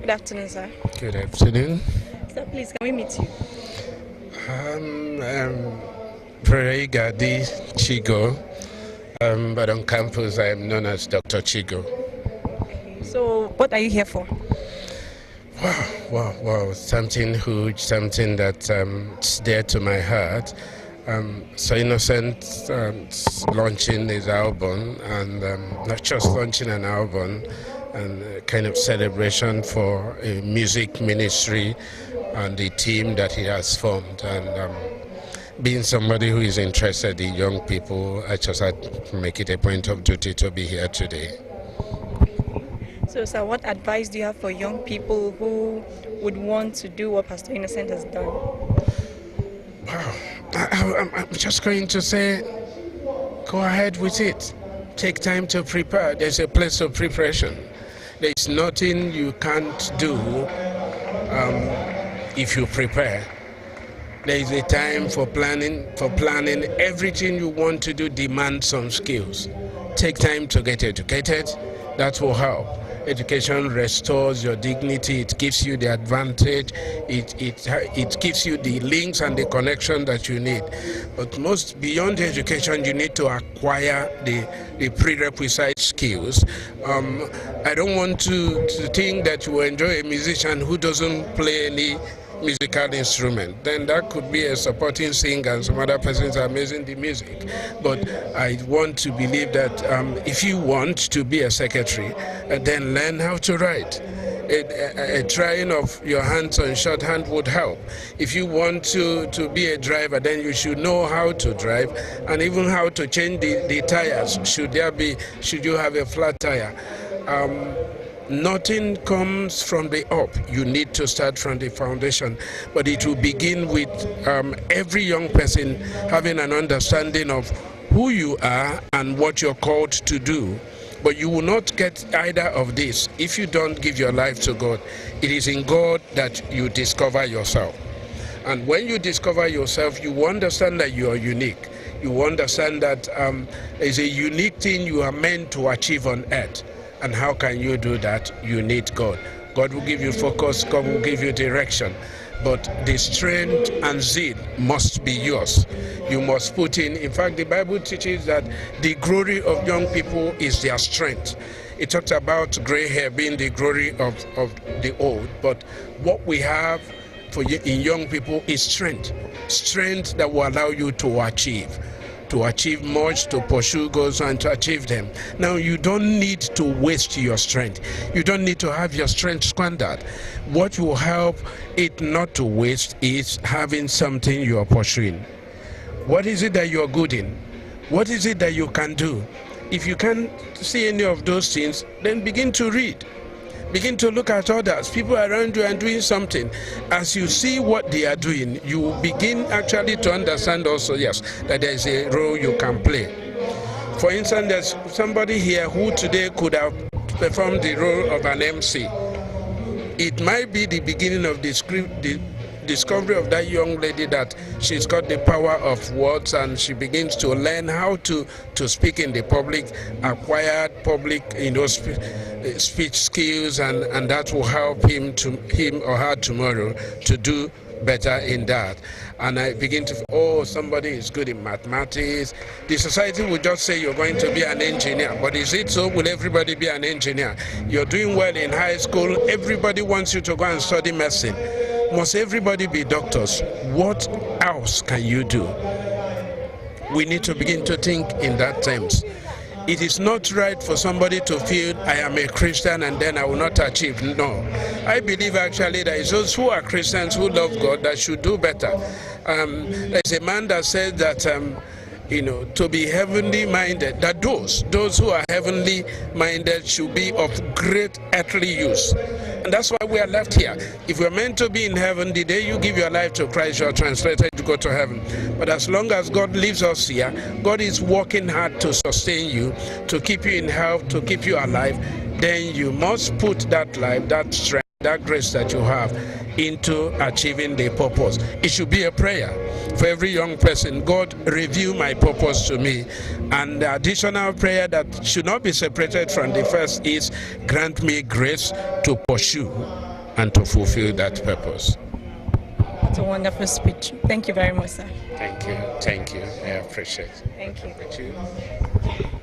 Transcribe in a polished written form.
Good afternoon, sir. Good afternoon. Sir, please, can we meet you? Igadi Chigor, but on campus I am known as Dr. Chigor. So, what are you here for? Wow, something huge, something that's dear to my heart. So Innocent launching his album, and not just launching an album, and a kind of celebration for a music ministry and the team that he has formed. And being somebody who is interested in young people, I just had to make it a point of duty to be here today. So, sir, what advice do you have for young people who would want to do what Pastor Innocent has done? Wow. I'm just going to say, go ahead with it. Take time to prepare. There's a place of preparation. There's nothing you can't do if you prepare. There is a time for planning. Everything you want to do demands some skills. Take time to get educated. That will help. Education restores your dignity. It gives you the advantage. It gives you the links and the connection that you need. But most beyond education, you need to acquire the prerequisite skills. I don't want to think that you enjoy a musician who doesn't play any musical instrument. Then that could be a supporting singer and some other persons are amazing the music. But I want to believe that if you want to be a secretary, then learn how to write. A trying of your hands on shorthand would help. If you want to be a driver, then you should know how to drive and even how to change the tires. Should you have a flat tire? Nothing comes from the up. You need to start from the foundation. But it will begin with every young person having an understanding of who you are and what you're called to do. But you will not get either of this if you don't give your life to God. It is in God that you discover yourself. And when you discover yourself, you understand that you are unique. You understand that it's a unique thing you are meant to achieve on earth. And how can you do that? You need God. God will give you focus, God will give you direction. But the strength and zeal must be yours. You must put in fact, the Bible teaches that the glory of young people is their strength. It talks about gray hair being the glory of the old. But what we have in young people is strength. Strength that will allow you to achieve much, to pursue goals and to achieve them. Now, you don't need to waste your strength. You don't need to have your strength squandered. What will help it not to waste is having something you are pursuing. What is it that you are good in? What is it that you can do? If you can't see any of those things, then begin to read. Begin to look at others, people around you, and doing something. As you see what they are doing, you begin actually to understand also, yes, that there is a role you can play. For instance, there's somebody here who today could have performed the role of an MC. It might be the beginning of the discovery of that young lady, that she's got the power of words and she begins to learn how to speak in the public, acquired public speech skills, and that will help him or her tomorrow to do better in that. And I begin to, somebody is good in mathematics. The society will just say you're going to be an engineer. But is it so? Will everybody be an engineer? You're doing well in high school. Everybody wants you to go and study medicine. Must everybody be doctors? What else can you do? We need to begin to think in that terms. It is not right for somebody to feel I am a Christian and then I will not achieve. No. I believe actually that it's those who are Christians who love God that should do better. There's a man that said that to be heavenly minded, that those who are heavenly minded should be of great earthly use. And that's why we are left here. If we're meant to be in heaven, the day you give your life to Christ, you are translated to go to heaven. But as long as God leaves us here, God is working hard to sustain you, to keep you in health, to keep you alive. Then you must put that life, that strength, that grace that you have into achieving the purpose. It should be a prayer for every young person. God, reveal my purpose to me. And the additional prayer that should not be separated from the first is, grant me grace to pursue and to fulfill that purpose. That's a wonderful speech. Thank you very much, sir. Thank you. Thank you. I appreciate it. Thank you. Thank you.